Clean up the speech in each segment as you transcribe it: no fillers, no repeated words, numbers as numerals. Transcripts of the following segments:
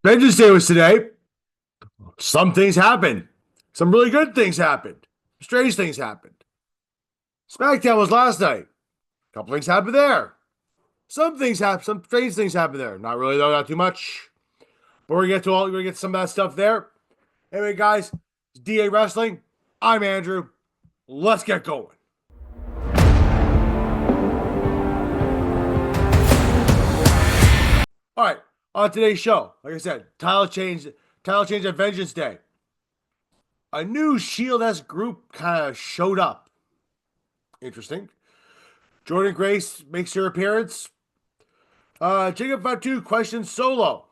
Vengeance Day was today. Some things happened. Some really good things happened. Strange things happened. SmackDown was last night. A couple things happened there. Some things happened. Some strange things happened there. Not really though. Not too much. But we're gonna get some of that stuff there. Anyway, guys, it's DA Wrestling. I'm Andrew. Let's get going. All right. On today's show, like I said, title change at Vengeance Day. A new Shield-esque group kind of showed up. Interesting. Jordynne Grace makes her appearance. Jacob Fatu questions Solo.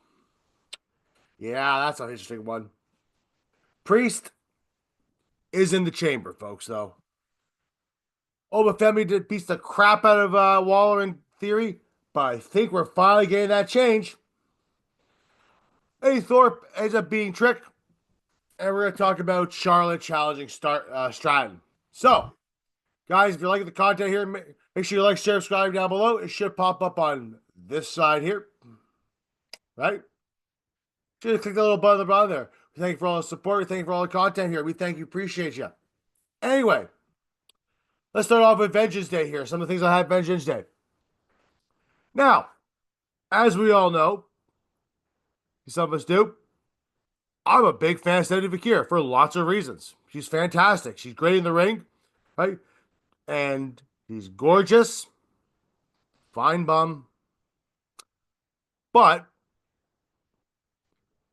Yeah, that's an interesting one. Priest is in the chamber, folks, though. Obafemi did beats the crap out of Waller in theory, but I think we're finally getting that change. Eddie Thorpe ends up being tricked, and we're going to talk about Charlotte challenging Stratton. So, guys, if you're liking the content here, make sure you like, share, subscribe down below. It should pop up on this side here, right? Just click the little button on the bottom there. We thank you for all the support. We thank you for all the content here. We thank you, appreciate you. Anyway, let's start off with Vengeance Day here. Some of the things I had Vengeance Day. Now, as we all know, some of us do, I'm a big fan of Stephanie Vaquer for lots of reasons. She's fantastic. She's great in the ring, right? And she's gorgeous. Fine bum. But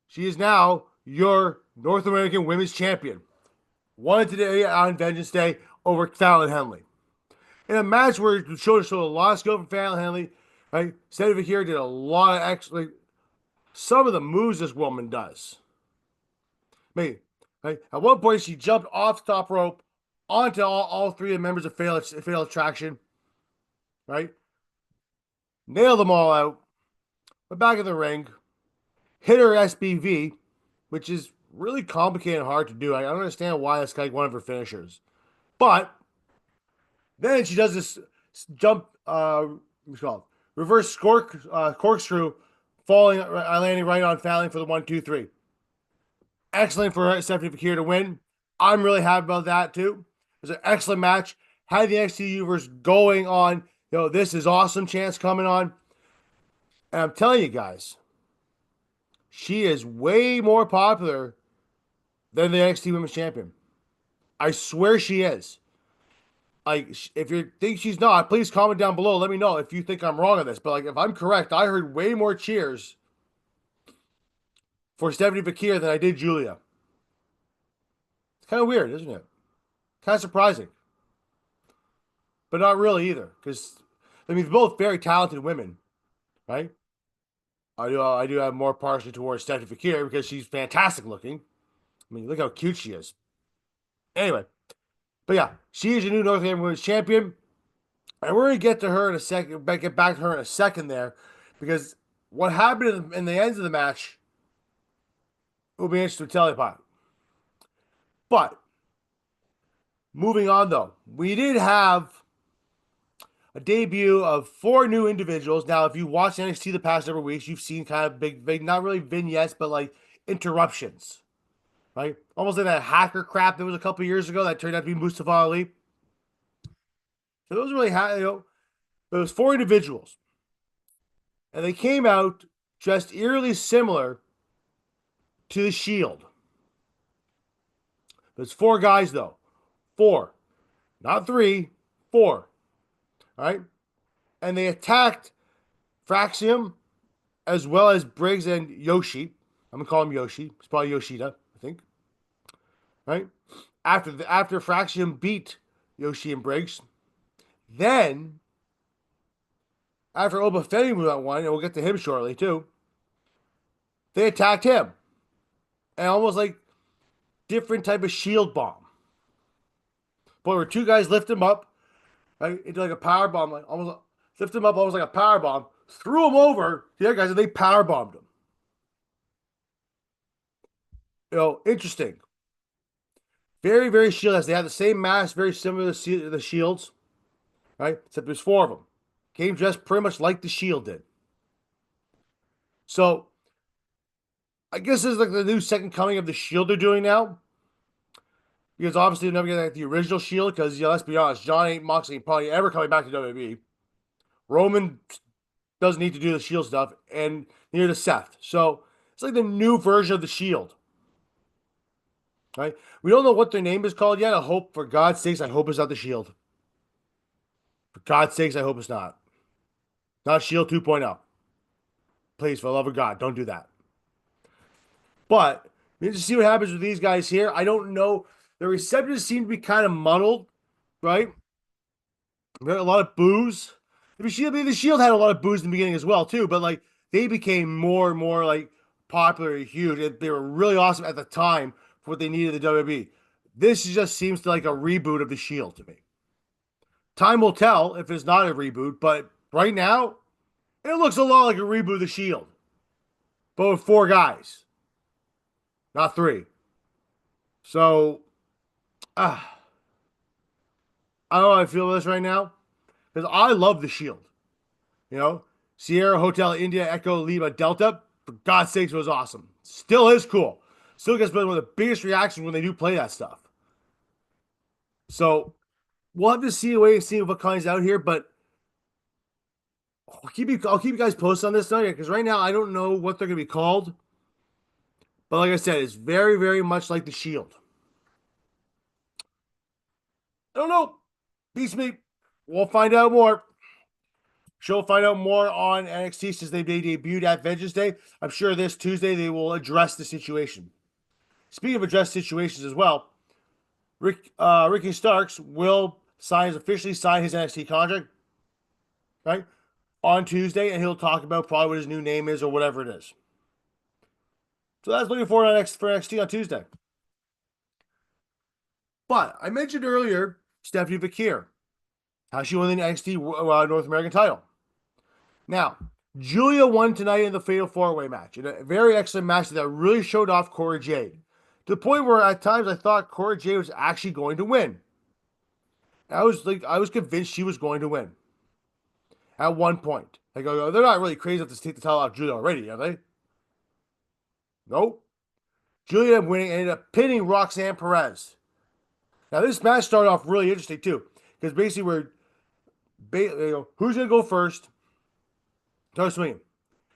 she is now your North American Women's Champion. Won today on Vengeance Day over Fallon Henley. In a match where it showed a lot of skill from Fallon Henley, right? Stephanie Vaquer did a lot of actually some of the moves this woman does. Maybe, right? At one point, she jumped off the top rope onto all three of the members of Fatal Attraction, right? Nailed them all out. Went back in the ring, hit her SBV, which is really complicated and hard to do. I don't understand why that's like one of her finishers. But then she does this jump, what's called reverse corkscrew, landing right on Fallon for the 1-2-3. Excellent for Stephanie Vaquer to win. I'm really happy about that too. It was an excellent match. Had the NXT universe going on. This is awesome chance coming on. And I'm telling you guys, she is way more popular than the NXT Women's Champion. I swear she is. Like, if you think she's not, please comment down below. Let me know if you think I'm wrong on this. But like, if I'm correct, I heard way more cheers for Stephanie Vaquer than I did Giulia. It's kind of weird, isn't it? Kind of surprising. But not really either. Because, I mean, they're both very talented women, right? I do have more partially towards Stephanie Vaquer because she's fantastic looking. I mean, look how cute she is. Anyway. But yeah, she is your new North American Women's Champion. And we're going to get to her in a second, get back to her in a second there. Because what happened in the ends of the match will be interesting to tell you about. But moving on though, we did have a debut of 4 new individuals. Now, if you watched NXT the past several weeks, you've seen kind of big, not really vignettes, but like interruptions, right? Almost like that hacker crap that was a couple years ago that turned out to be Mustafa Ali. So those really there was 4 individuals, and they came out dressed eerily similar to the Shield. There's 4 guys though, 4, not 3, 4. All right, and they attacked Fraxium as well as Briggs and Yoshi. I'm gonna call him Yoshi. It's probably Yoshida, I think. Right after Fraxium beat Yoshi and Briggs, then after Obafemi was on one, and we'll get to him shortly too, they attacked him, and almost like different type of shield bomb. But where 2 guys lift him up, right, into like a power bomb, like almost lift him up, almost like a power bomb, threw him over the other guys, and they power bombed him. Interesting. Very, very shield. They had the same mask, very similar to the Shields, right? Except there's 4 of them. Came dressed pretty much like the Shield did. So I guess this is like the new second coming of the Shield they're doing now. Because obviously they're never gonna get the original Shield. Because let's be honest, John ain't Moxley probably ever coming back to WWE. Roman doesn't need to do the Shield stuff, and neither does Seth. So it's like the new version of the Shield. Right? We don't know what their name is called yet. I hope, for God's sakes, I hope it's not the Shield. For God's sakes, I hope it's not. Not Shield 2.0. Please, for the love of God, don't do that. But we need to see what happens with these guys here. I don't know. The receptions seem to be kind of muddled, right? A lot of boos. The Shield had a lot of boos in the beginning as well, too. But like they became more and more like popular and huge. They were really awesome at the time for what they needed the WWE. This just seems to like a reboot of the Shield to me. Time will tell if it's not a reboot, but right now, it looks a lot like a reboot of the Shield. But with 4 guys. Not 3. So, I don't know how I feel about this right now. Because I love the Shield. You know? Sierra Hotel India Echo Lima Delta, for God's sakes, was awesome. Still is cool. Still gets one of the biggest reactions when they do play that stuff. So, we'll have to wait and see what comes out here, but I'll keep you guys posted on this night, because right now I don't know what they're going to be called. But like I said, it's very, very much like the Shield. I don't know. Beats me. We'll find out more. She'll find out more on NXT since they debuted at Vengeance Day. I'm sure this Tuesday they will address the situation. Speaking of address situations as well, Ricky Starks will officially sign his NXT contract, right, on Tuesday, and he'll talk about probably what his new name is or whatever it is. So that's looking forward for NXT on Tuesday. But I mentioned earlier Stephanie Vaquer, how she won the NXT North American title. Now, Giulia won tonight in the Fatal 4-Way match, in a very excellent match that really showed off Cora Jade. To the point where at times I thought Cora Jade was actually going to win. I was convinced she was going to win. At one point. I go, they're not really crazy enough to take the title off Giulia already, are they? Nope. Giulia ended up pinning Roxanne Perez. Now this match started off really interesting too, because basically who's gonna go first? Start swinging.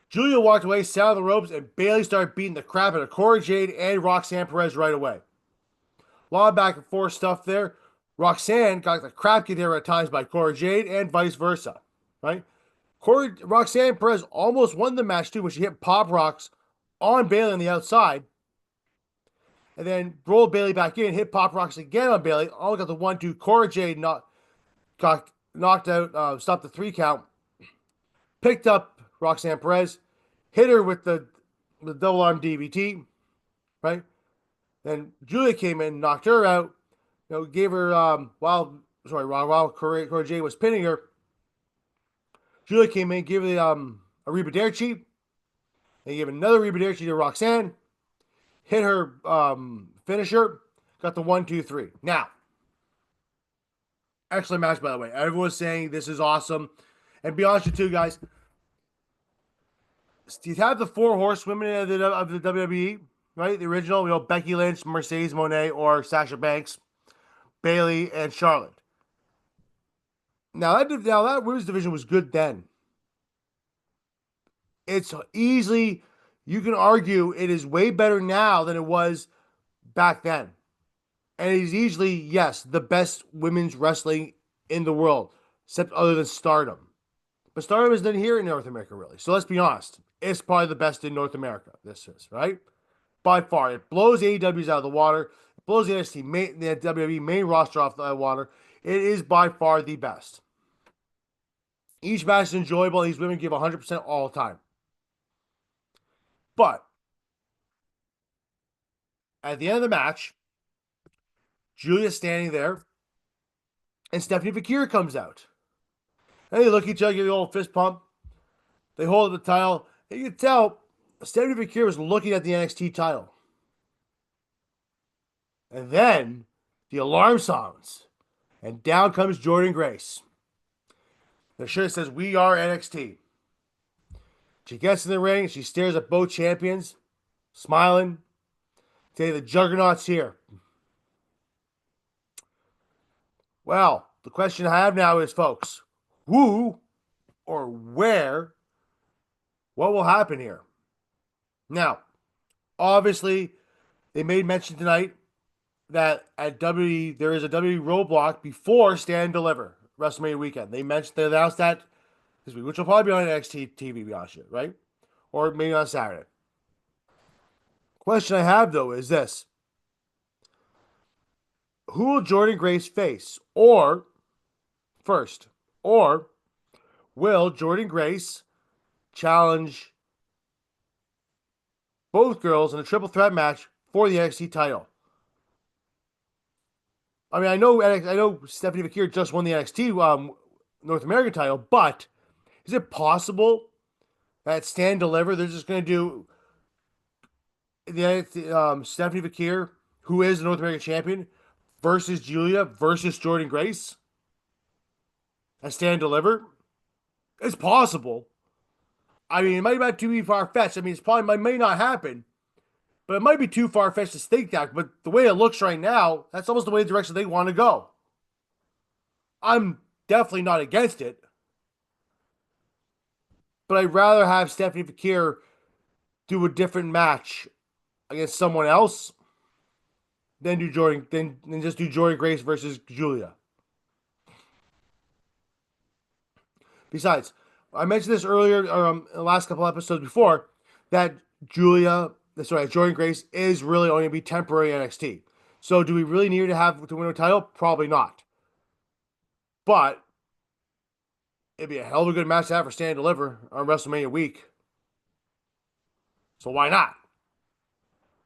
Giulia walked away, sat on the ropes, and Bayley started beating the crap out of Cora Jade and Roxanne Perez right away. A lot of back and forth stuff there. Roxanne got the crap kicked there at times by Cora Jade and vice versa. Right? Roxanne Perez almost won the match too when she hit Pop Rocks on Bayley on the outside. And then rolled Bayley back in, hit Pop Rocks again on Bayley. All got the 1-2. Cora Jade got knocked out, stopped the 3 count. Picked up Roxanne Perez, hit her with the double arm DVT, right? Then Giulia came in, knocked her out. Gave her while Cora Jade was pinning her. Giulia came in, gave her a Reba Dare cheat. They gave another Reba Dare cheat to Roxanne. Hit her finisher. Got the 1-2-3. Now, excellent match, by the way. Everyone's saying this is awesome. And be honest with you, guys, you have the 4 horsewomen of the WWE, right? The original, Becky Lynch, Mercedes Moné, or Sasha Banks, Bayley, and Charlotte. Now that women's division was good then. It's easily, you can argue, it is way better now than it was back then. And it is easily, yes, the best women's wrestling in the world, except other than Stardom. But Stardom isn't here in North America, really. So let's be honest. It's probably the best in North America. This is, right? By far. It blows AEW's out of the water. It blows the the WWE main roster off the water. It is by far the best. Each match is enjoyable. These women give 100% all the time. But at the end of the match, Giulia's standing there, and Stephanie Vaquer comes out. And they look at each other, give the old fist pump. They hold up the title. And you can tell Stephanie Vaquer was looking at the NXT title. And then the alarm sounds. And down comes Jordynne Grace. The shirt says, "We are NXT." She gets in the ring. She stares at both champions. smiling. Say the juggernaut's here. Well, the question I have now is, folks, who or where, what will happen here? Now, obviously, they made mention tonight that at WWE there is a WWE roadblock before Stand and Deliver WrestleMania weekend. They announced that this week, which will probably be on NXT TV, to be honest with you, right? Or maybe on Saturday. Question I have though is this: who will Jordynne Grace face? Or first, or will Jordynne Grace challenge both girls in a triple threat match for the NXT title? I mean, I know Stephanie Vaquer just won the NXT North American title, but is it possible that Stand Deliver they're just going to do the Stephanie Vaquer, who is the North American champion, versus Giulia versus Jordynne Grace at Stand Deliver? It's possible. I mean, it might not too far fetched. I mean, it's probably may not happen, but it might be too far fetched to think that. But the way it looks right now, that's almost the way the direction they want to go. I'm definitely not against it, but I'd rather have Stephanie Vaquer do a different match against someone else than just do Jordynne Grace versus Giulia. Besides, I mentioned this earlier, in the last couple episodes before, that Jordynne Grace is really only going to be temporary NXT. So do we really need to win a title? Probably not. But it'd be a hell of a good match to have for Stand and Deliver on WrestleMania week. So why not?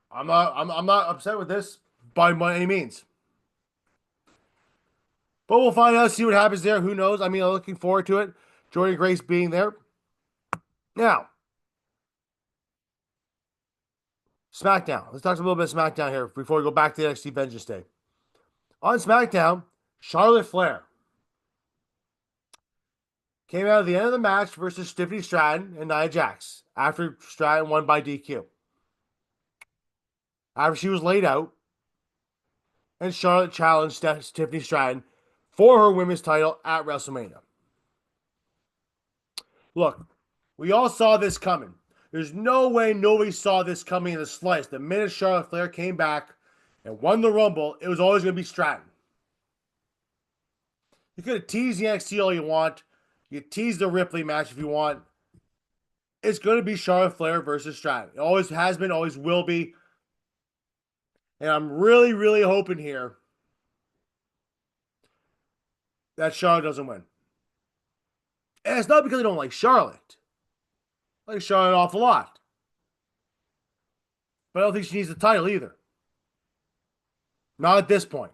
I'm not upset with this by any means. But we'll find out, see what happens there. Who knows? I mean, I'm looking forward to it. Jordynne Grace being there. Now, SmackDown. Let's talk a little bit of SmackDown here before we go back to the NXT Vengeance Day. On SmackDown, Charlotte Flair came out at the end of the match versus Tiffany Stratton and Nia Jax after Stratton won by DQ. After she was laid out, and Charlotte challenged Tiffany Stratton for her women's title at WrestleMania. Look, we all saw this coming. There's no way nobody saw this coming in the slightest. The minute Charlotte Flair came back and won the Rumble, it was always going to be Stratton. You could have teased the NXT all you want. You tease the Ripley match if you want. It's going to be Charlotte Flair versus Stratton. It always has been, always will be. And I'm really, really hoping here that Charlotte doesn't win. And it's not because I don't like Charlotte. I like Charlotte an awful lot. But I don't think she needs the title either. Not at this point.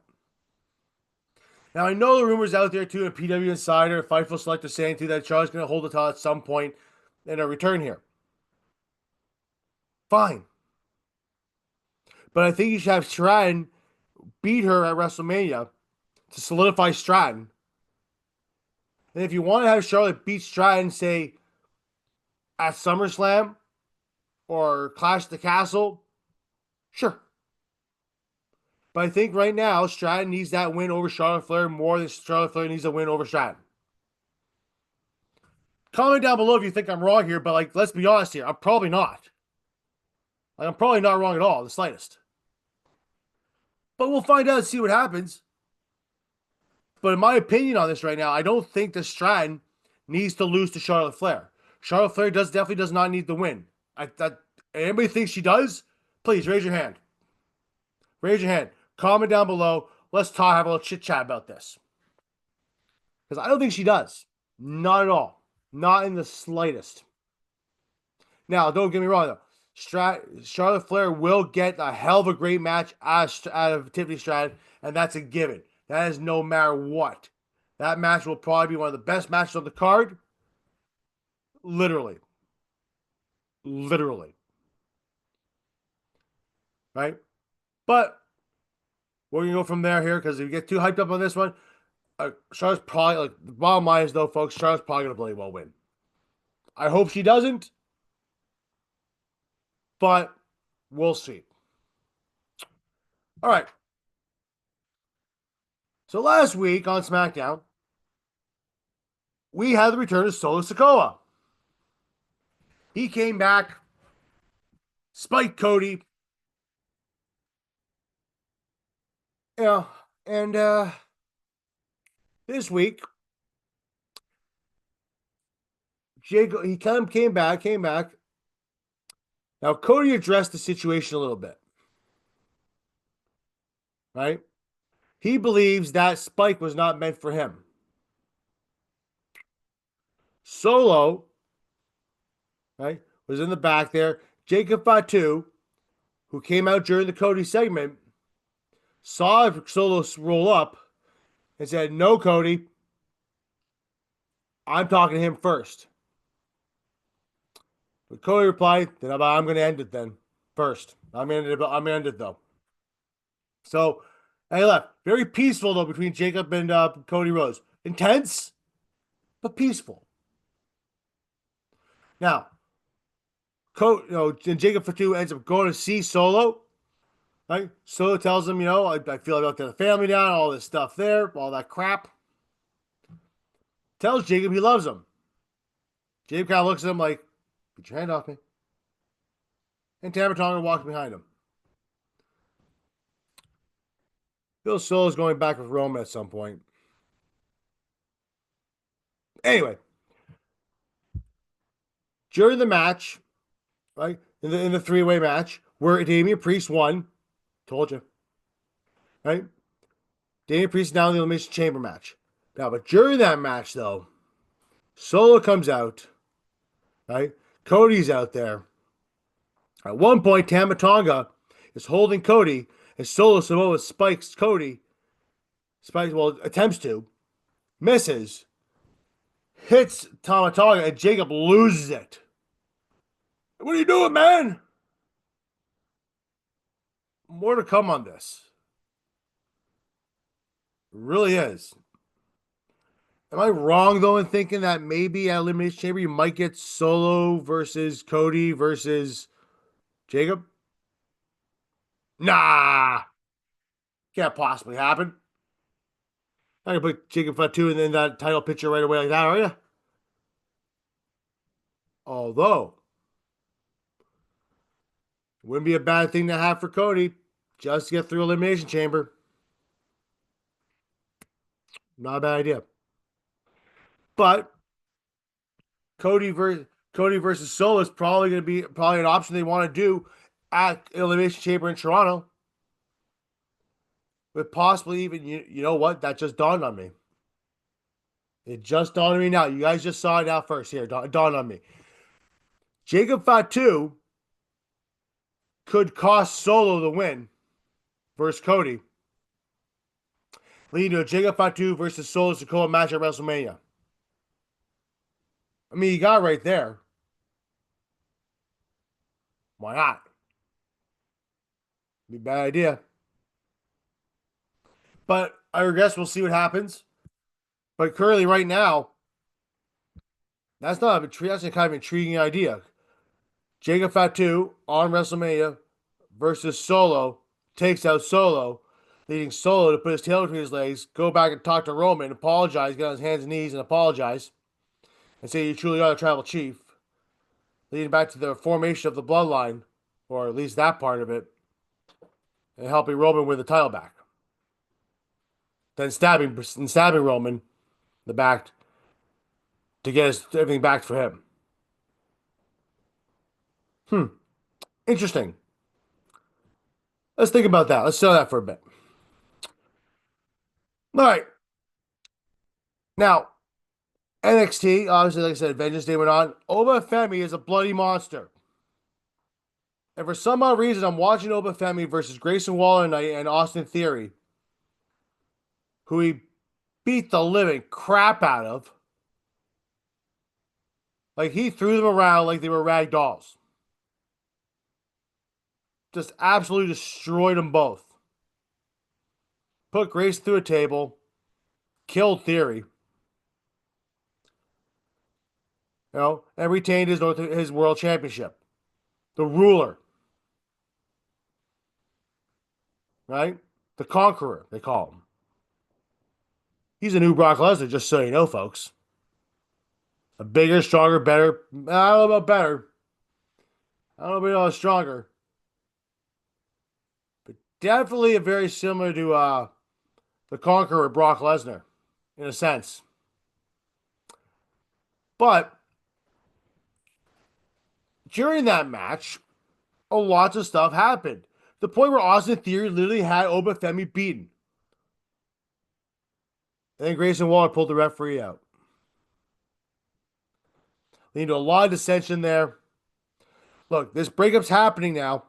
Now, I know the rumors out there too, a PW Insider, Fightful Select are saying too that Charlotte's going to hold the title at some point in a return here. Fine. But I think you should have Stratton beat her at WrestleMania to solidify Stratton. And if you want to have Charlotte beat Stratton, say, at SummerSlam or Clash at the Castle, sure. But I think right now, Stratton needs that win over Charlotte Flair more than Charlotte Flair needs a win over Stratton. Comment down below if you think I'm wrong here, but let's be honest here. I'm probably not. I'm probably not wrong at all, the slightest. But we'll find out and see what happens. But in my opinion on this right now, I don't think that Stratton needs to lose to Charlotte Flair. Charlotte Flair definitely does not need the win. Anybody thinks she does? Please raise your hand. Raise your hand. Comment down below. Let's have a little chit chat about this. Because I don't think she does. Not at all. Not in the slightest. Now, don't get me wrong though. Charlotte Flair will get a hell of a great match out of Tiffany Stratton, and that's a given. That is no matter what. That match will probably be one of the best matches on the card. Literally. Literally. Right? But we're going to go from there here because if you get too hyped up on this one, Charlotte's probably, the bottom line is though, folks, Charlotte's probably going to bloody well win. I hope she doesn't. But We'll see. All right. So last week on SmackDown, we had the return of Solo Sikoa. He came back, spiked Cody, yeah, and this week Jacob he kind of came back. Now Cody addressed the situation a little bit, right? He believes that spike was not meant for him. Solo, right, was in the back there. Jacob Fatu, who came out during the Cody segment, saw Solo roll up and said, "No, Cody, I'm talking to him first." But Cody replied, "Then I'm going to end it then first. I'm going to end it though." So I left. Very peaceful though between Jacob and Cody Rhodes. Intense, but peaceful. Now, and Jacob Fatu ends up going to see Solo. Right? Solo tells him, I feel like I'll let the family down, all this stuff there, all that crap. Tells Jacob he loves him. Jacob kind of looks at him like, "Get your hand off me." And Tama Tonga walks behind him. Bill Solo's going back with Roman at some point. Anyway, during the match, right, in the three-way match, where Damian Priest won, told you, right? Damian Priest now in the Elimination Chamber match. Now, but during that match, though, Solo comes out, right? Cody's out there. At one point, Tama Tonga is holding Cody, and Solo Samoa spikes Cody. Attempts to, misses, hits Tama Tonga, and Jacob loses it. "What are you doing, man?" More to come on this. It really is. Am I wrong, though, in thinking that maybe at Elimination Chamber you might get Solo versus Cody versus Jacob? Nah. Can't possibly happen. I can put Jacob Fatu in that title picture right away like that, are you? Although, it wouldn't be a bad thing to have for Cody just to get through Elimination Chamber. Not a bad idea. But Cody versus Solo is probably going to be an option they want to do at Elimination Chamber in Toronto. But possibly even, you know what? That just dawned on me. It just dawned on me now. You guys just saw it now first. Here, it dawned on me. Jacob Fatu could cost Solo the win versus Cody, leading to a Jacob Fatu versus Solo Sikoa match at WrestleMania. I mean, you got it right there. Why not? Be a bad idea. But I guess we'll see what happens. But currently, right now, that's not that's a kind of intriguing idea. Jacob Fatu on WrestleMania versus Solo takes out Solo, leading Solo to put his tail between his legs, go back and talk to Roman, apologize, get on his hands and knees and apologize, and say you truly are the tribal chief, leading back to the formation of the bloodline, or at least that part of it, and helping Roman win the title back. Then stabbing Roman in the back to get everything back for him. Interesting. Let's think about that. Let's sell that for a bit. All right. Now, NXT, obviously, like I said, Vengeance Day went on. Oba Femi is a bloody monster. And for some odd reason, I'm watching Oba Femi versus Grayson Waller and Austin Theory, who he beat the living crap out of. Like, he threw them around like they were rag dolls. Just absolutely destroyed them both. Put Grace through a table. Killed Theory. And retained his world championship. The ruler. right? The Conqueror, they call him. He's a new Brock Lesnar, just so you know, folks. A bigger, stronger, better. I don't know about better. I don't know about stronger. But definitely a very similar to the Conqueror, Brock Lesnar, in a sense. But during that match, a lot of stuff happened. The point where Austin Theory literally had Obafemi beaten. And then Grayson Waller pulled the referee out. Leading to a lot of dissension there. Look, this breakup's happening now.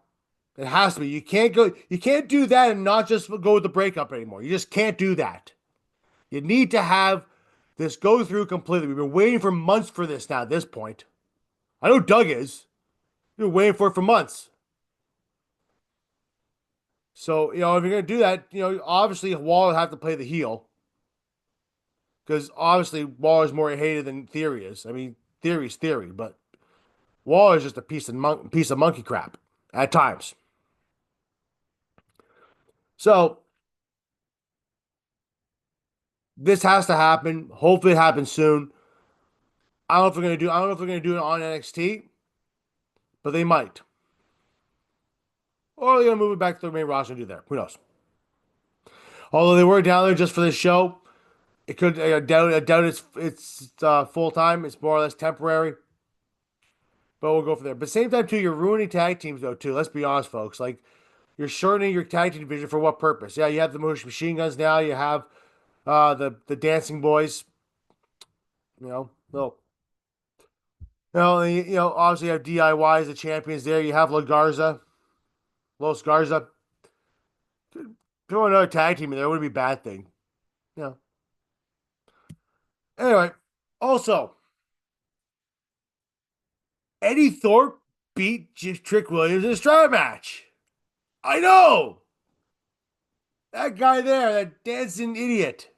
It has to be. You can't do that and not just go with the breakup anymore. You just can't do that. You need to have this go through completely. We've been waiting for months for this now at this point. I know Doug is. We've been waiting for it for months. So, if you're going to do that, obviously Waller have to play the heel. Because obviously Waller's more hated than Theory is. I mean, Theory's Theory, but Waller's just a piece of monkey crap at times. So this has to happen. Hopefully it happens soon. I don't know if they're gonna do it on NXT, but they might. Or they're gonna move it back to the main roster and do there. Who knows? Although they were down there just for this show, it could. I doubt it's full time. It's more or less temporary. But we'll go from there. But same time too, you're ruining tag teams though too. Let's be honest, folks. Like you're shortening your tag team division for what purpose? Yeah, you have the Machine Guns now. You have the Dancing Boys. Well, obviously you have DIY as the champions there. You have La Garza, Los Garza. Throw another tag team in there would be a bad thing. You know. Anyway, also Eddie Thorpe beat Trick Williams in a strap match. I know that guy there, that dancing idiot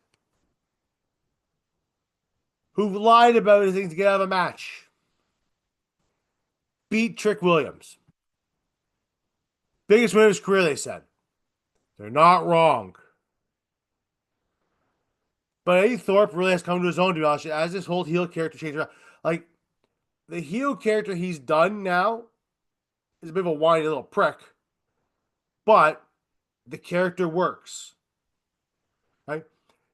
who lied about his things to get out of a match, beat Trick Williams. Biggest win of his career, they said. They're not wrong. But Eddie Thorpe really has come to his own, to be honest, as this whole heel character change around. Like, the heel character he's done now is a bit of a whiny little prick. But the character works. Right?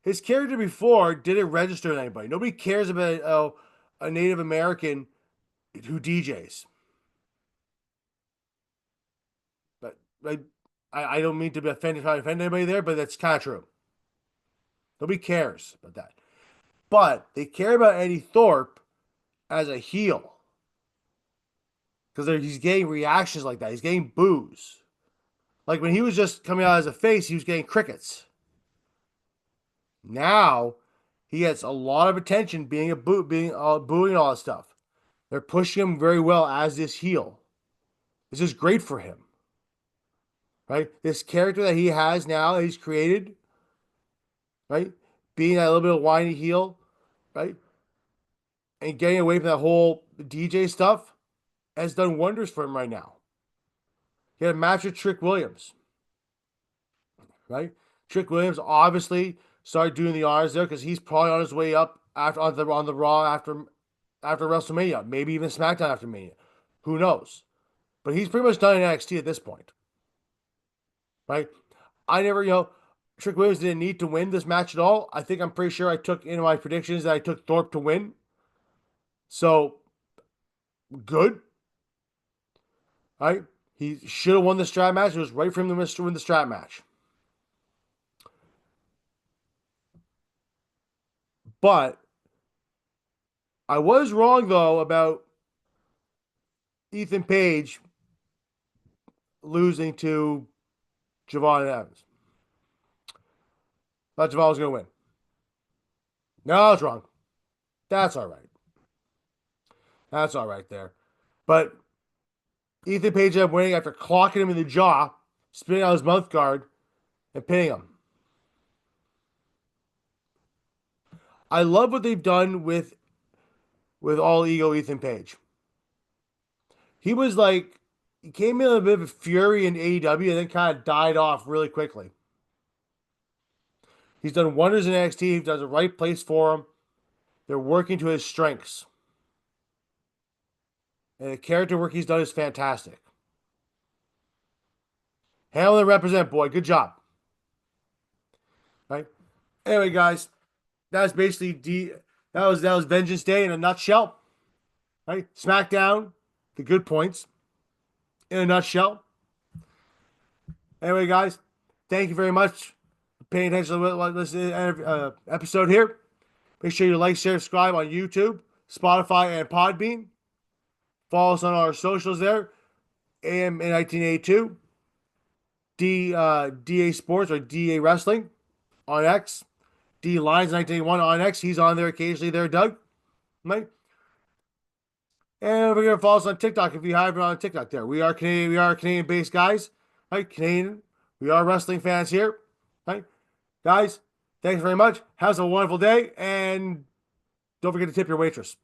His character before didn't register with anybody. Nobody cares about a Native American who DJs. But I don't mean to be offended, trying to offend anybody there, but that's kind of true. Nobody cares about that. But they care about Eddie Thorpe as a heel. Because he's getting reactions like that. He's getting boos. Like when he was just coming out as a face, he was getting crickets. Now he gets a lot of attention being booing all that stuff. They're pushing him very well as this heel. This is great for him. Right? This character that he has now, that he's created, right? Being that little bit of whiny heel, right? And getting away from that whole DJ stuff has done wonders for him right now. He had a match with Trick Williams, right? Trick Williams obviously started doing the honors there because he's probably on his way up after on the Raw after WrestleMania, maybe even SmackDown after Mania. Who knows? But he's pretty much done in NXT at this point, right? Trick Williams didn't need to win this match at all. I'm pretty sure I took in my predictions that I took Thorpe to win. So good. Right? He should have won the strap match. It was right for him to win the strap match. But I was wrong though about Ethan Page losing to Javon Evans. Thought Javon was going to win. No, I was wrong. That's all right. That's all right there. But Ethan Page ended up winning after clocking him in the jaw, spinning out his mouth guard, and pinning him. I love what they've done with All Ego Ethan Page. He was like He came in a bit of a fury in AEW and then kind of died off really quickly. He's done wonders in NXT. He does the right place for him. They're working to his strengths. And the character work he's done is fantastic. Handle and represent, boy. Good job. Right? Anyway, guys, that's basically that was Vengeance Day in a nutshell. Right? SmackDown, the good points in a nutshell. Anyway, guys, thank you very much for paying attention to listening to episode here. Make sure you like, share, subscribe on YouTube, Spotify, and Podbean. Follow us on our socials there. AM in 1982. DA Sports or DA Wrestling on X. D Lines 1981 on X. He's on there occasionally there, Doug. Right? And we're gonna follow us on TikTok if you haven't on TikTok there. We are Canadian, Canadian-based guys. Right? Canadian. We are wrestling fans here. Right? Guys, thanks very much. Have a wonderful day, and don't forget to tip your waitress.